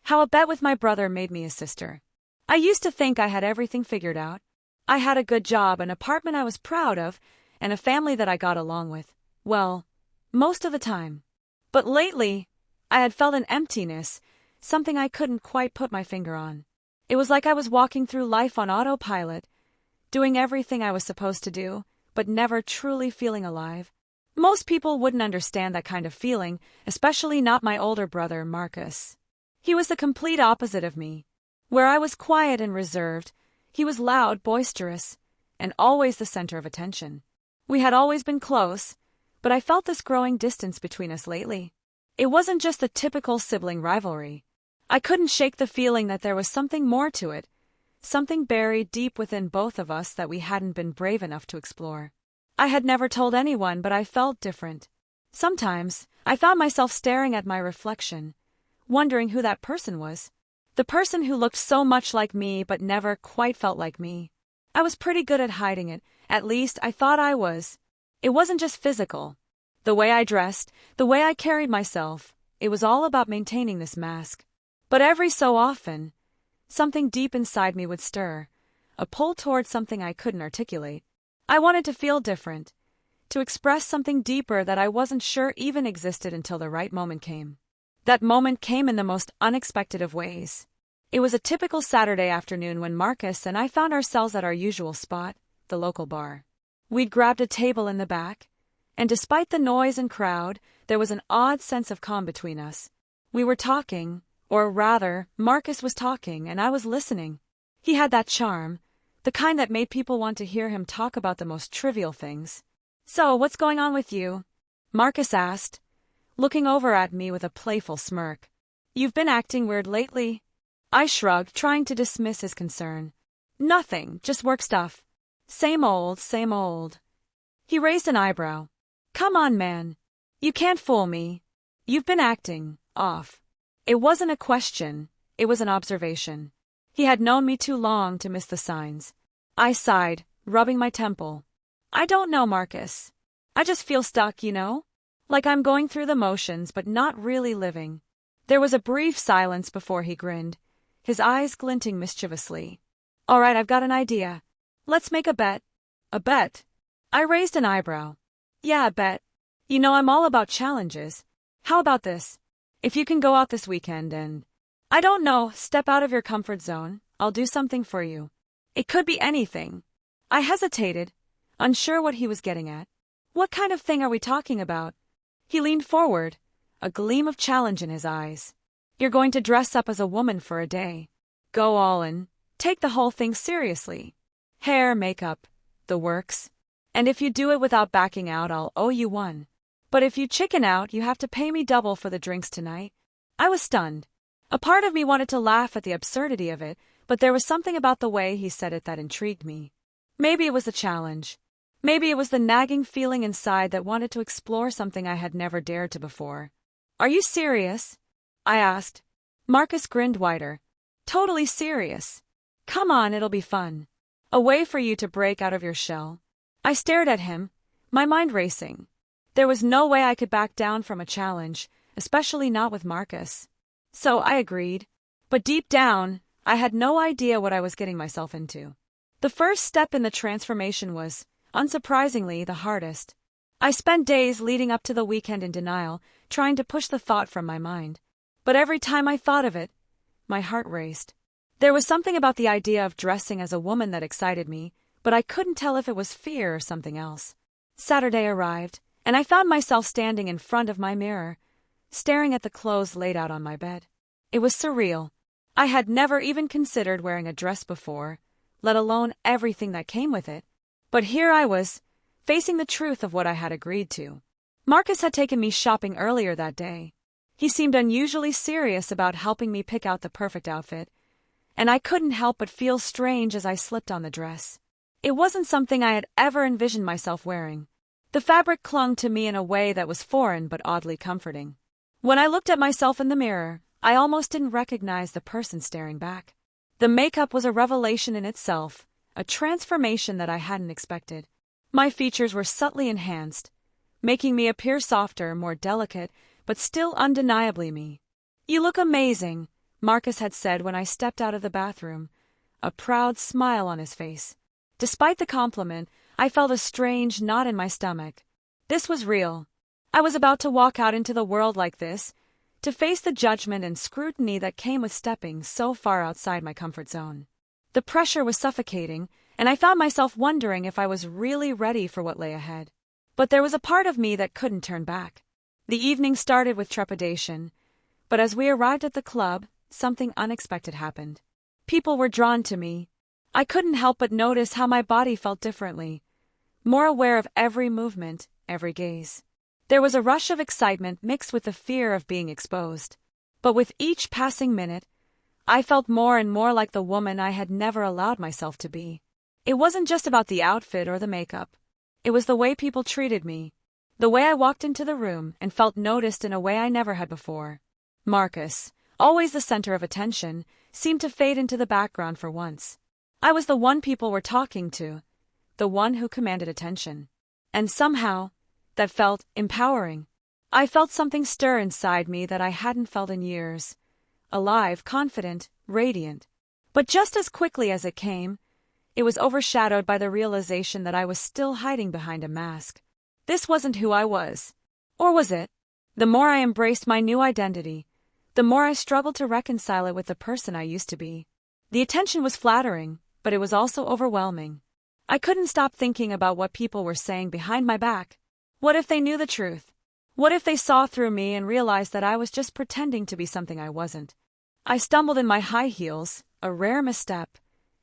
How a bet with my brother made me his sister. I used to think I had everything figured out. I had a good job, an apartment I was proud of, and a family that I got along with. Well, most of the time. But lately, I had felt an emptiness, something I couldn't quite put my finger on. It was like I was walking through life on autopilot, doing everything I was supposed to do, but never truly feeling alive. Most people wouldn't understand that kind of feeling, especially not my older brother, Marcus. He was the complete opposite of me. Where I was quiet and reserved, he was loud, boisterous, and always the center of attention. We had always been close, but I felt this growing distance between us lately. It wasn't just the typical sibling rivalry. I couldn't shake the feeling that there was something more to it, something buried deep within both of us that we hadn't been brave enough to explore. I had never told anyone, but I felt different. Sometimes, I found myself staring at my reflection, wondering who that person was. The person who looked so much like me but never quite felt like me. I was pretty good at hiding it, at least I thought I was. It wasn't just physical. The way I dressed, the way I carried myself, it was all about maintaining this mask. But every so often, something deep inside me would stir, a pull towards something I couldn't articulate. I wanted to feel different, to express something deeper that I wasn't sure even existed until the right moment came. That moment came in the most unexpected of ways. It was a typical Saturday afternoon when Marcus and I found ourselves at our usual spot, the local bar. We'd grabbed a table in the back, and despite the noise and crowd, there was an odd sense of calm between us. We were talking, or rather, Marcus was talking and I was listening. He had that charm, the kind that made people want to hear him talk about the most trivial things. "So, what's going on with you?" Marcus asked, looking over at me with a playful smirk. "You've been acting weird lately." I shrugged, trying to dismiss his concern. "Nothing, just work stuff. Same old, same old." He raised an eyebrow. "Come on, man. You can't fool me. You've been acting off." It wasn't a question, it was an observation. He had known me too long to miss the signs. I sighed, rubbing my temple. "I don't know, Marcus. I just feel stuck, you know? Like I'm going through the motions but not really living." There was a brief silence before he grinned, his eyes glinting mischievously. "All right, I've got an idea. Let's make a bet." "A bet?" I raised an eyebrow. "Yeah, a bet. You know I'm all about challenges. How about this? If you can go out this weekend and, I don't know, step out of your comfort zone, I'll do something for you." It could be anything. I hesitated, unsure what he was getting at. "What kind of thing are we talking about?" He leaned forward, a gleam of challenge in his eyes. "You're going to dress up as a woman for a day. Go all in, take the whole thing seriously. Hair, makeup, the works. And if you do it without backing out, I'll owe you one. But if you chicken out, you have to pay me double for the drinks tonight." I was stunned. A part of me wanted to laugh at the absurdity of it, but there was something about the way he said it that intrigued me. Maybe it was the challenge. Maybe it was the nagging feeling inside that wanted to explore something I had never dared to before. "Are you serious?" I asked. Marcus grinned wider. "Totally serious. Come on, it'll be fun. A way for you to break out of your shell." I stared at him, my mind racing. There was no way I could back down from a challenge, especially not with Marcus. So I agreed. But deep down, I had no idea what I was getting myself into. The first step in the transformation was, unsurprisingly, the hardest. I spent days leading up to the weekend in denial, trying to push the thought from my mind. But every time I thought of it, my heart raced. There was something about the idea of dressing as a woman that excited me, but I couldn't tell if it was fear or something else. Saturday arrived, and I found myself standing in front of my mirror, staring at the clothes laid out on my bed. It was surreal. I had never even considered wearing a dress before, let alone everything that came with it. But here I was, facing the truth of what I had agreed to. Marcus had taken me shopping earlier that day. He seemed unusually serious about helping me pick out the perfect outfit, and I couldn't help but feel strange as I slipped on the dress. It wasn't something I had ever envisioned myself wearing. The fabric clung to me in a way that was foreign but oddly comforting. When I looked at myself in the mirror, I almost didn't recognize the person staring back. The makeup was a revelation in itself, a transformation that I hadn't expected. My features were subtly enhanced, making me appear softer, more delicate, but still undeniably me. "You look amazing," Marcus had said when I stepped out of the bathroom, a proud smile on his face. Despite the compliment, I felt a strange knot in my stomach. This was real. I was about to walk out into the world like this, to face the judgment and scrutiny that came with stepping so far outside my comfort zone. The pressure was suffocating, and I found myself wondering if I was really ready for what lay ahead. But there was a part of me that couldn't turn back. The evening started with trepidation, but as we arrived at the club, something unexpected happened. People were drawn to me. I couldn't help but notice how my body felt differently, more aware of every movement, every gaze. There was a rush of excitement mixed with the fear of being exposed. But with each passing minute, I felt more and more like the woman I had never allowed myself to be. It wasn't just about the outfit or the makeup. It was the way people treated me, the way I walked into the room and felt noticed in a way I never had before. Marcus, always the center of attention, seemed to fade into the background for once. I was the one people were talking to, the one who commanded attention. And somehow, that felt empowering. I felt something stir inside me that I hadn't felt in years. Alive, confident, radiant. But just as quickly as it came, it was overshadowed by the realization that I was still hiding behind a mask. This wasn't who I was. Or was it? The more I embraced my new identity, the more I struggled to reconcile it with the person I used to be. The attention was flattering, but it was also overwhelming. I couldn't stop thinking about what people were saying behind my back. What if they knew the truth? What if they saw through me and realized that I was just pretending to be something I wasn't? I stumbled in my high heels, a rare misstep,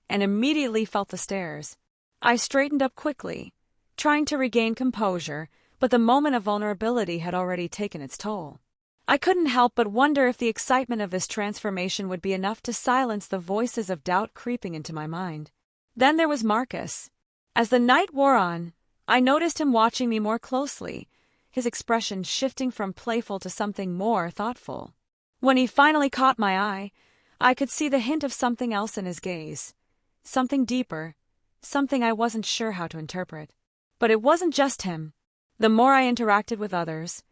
and immediately felt the stares. I straightened up quickly, trying to regain composure, but the moment of vulnerability had already taken its toll. I couldn't help but wonder if the excitement of this transformation would be enough to silence the voices of doubt creeping into my mind. Then there was Marcus. As the night wore on, I noticed him watching me more closely, his expression shifting from playful to something more thoughtful. When he finally caught my eye, I could see the hint of something else in his gaze. Something deeper, something I wasn't sure how to interpret. But it wasn't just him. The more I interacted with others,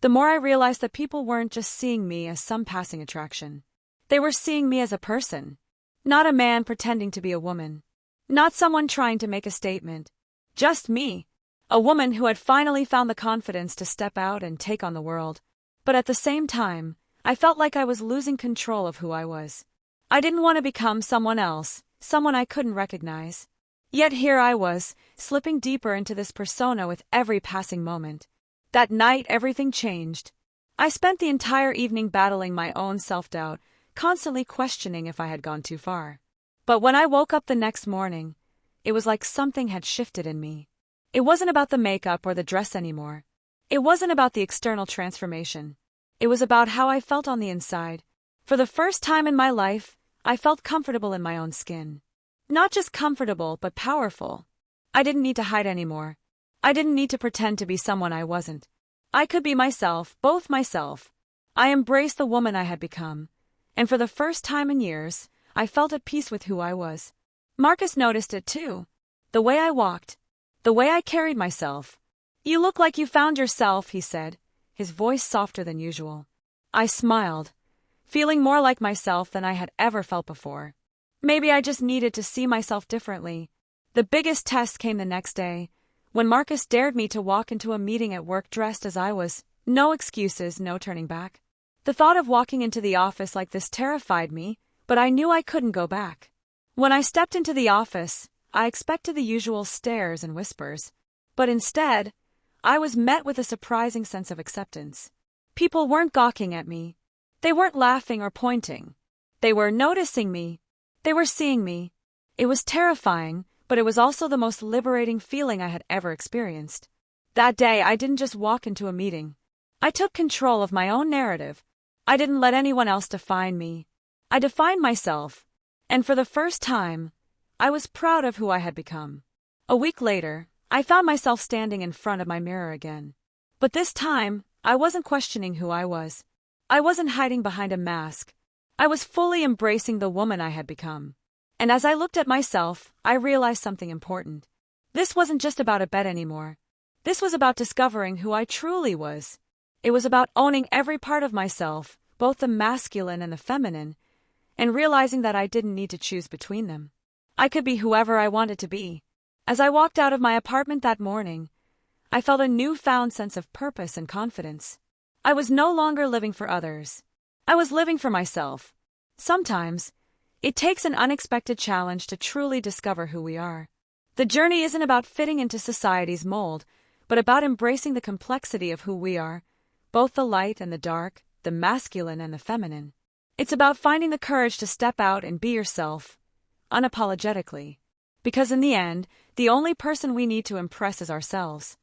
the more I realized that people weren't just seeing me as some passing attraction. They were seeing me as a person. Not a man pretending to be a woman. Not someone trying to make a statement. Just me. A woman who had finally found the confidence to step out and take on the world. But at the same time, I felt like I was losing control of who I was. I didn't want to become someone else, someone I couldn't recognize. Yet here I was, slipping deeper into this persona with every passing moment. That night, everything changed. I spent the entire evening battling my own self-doubt, constantly questioning if I had gone too far. But when I woke up the next morning, it was like something had shifted in me. It wasn't about the makeup or the dress anymore. It wasn't about the external transformation. It was about how I felt on the inside. For the first time in my life, I felt comfortable in my own skin. Not just comfortable, but powerful. I didn't need to hide anymore. I didn't need to pretend to be someone I wasn't. I could be myself, both myself. I embraced the woman I had become. And for the first time in years, I felt at peace with who I was. Marcus noticed it too. The way I walked. The way I carried myself. "You look like you found yourself," he said, his voice softer than usual. I smiled, feeling more like myself than I had ever felt before. Maybe I just needed to see myself differently. The biggest test came the next day, when Marcus dared me to walk into a meeting at work dressed as I was. No excuses, no turning back. The thought of walking into the office like this terrified me, but I knew I couldn't go back. When I stepped into the office, I expected the usual stares and whispers. But instead, I was met with a surprising sense of acceptance. People weren't gawking at me. They weren't laughing or pointing. They were noticing me. They were seeing me. It was terrifying, but it was also the most liberating feeling I had ever experienced. That day, I didn't just walk into a meeting. I took control of my own narrative. I didn't let anyone else define me. I defined myself. And for the first time, I was proud of who I had become. A week later, I found myself standing in front of my mirror again. But this time, I wasn't questioning who I was. I wasn't hiding behind a mask. I was fully embracing the woman I had become. And as I looked at myself, I realized something important. This wasn't just about a bed anymore. This was about discovering who I truly was. It was about owning every part of myself, both the masculine and the feminine, and realizing that I didn't need to choose between them. I could be whoever I wanted to be. As I walked out of my apartment that morning, I felt a newfound sense of purpose and confidence. I was no longer living for others. I was living for myself. Sometimes, it takes an unexpected challenge to truly discover who we are. The journey isn't about fitting into society's mold, but about embracing the complexity of who we are, both the light and the dark, the masculine and the feminine. It's about finding the courage to step out and be yourself, unapologetically. Because in the end, the only person we need to impress is ourselves.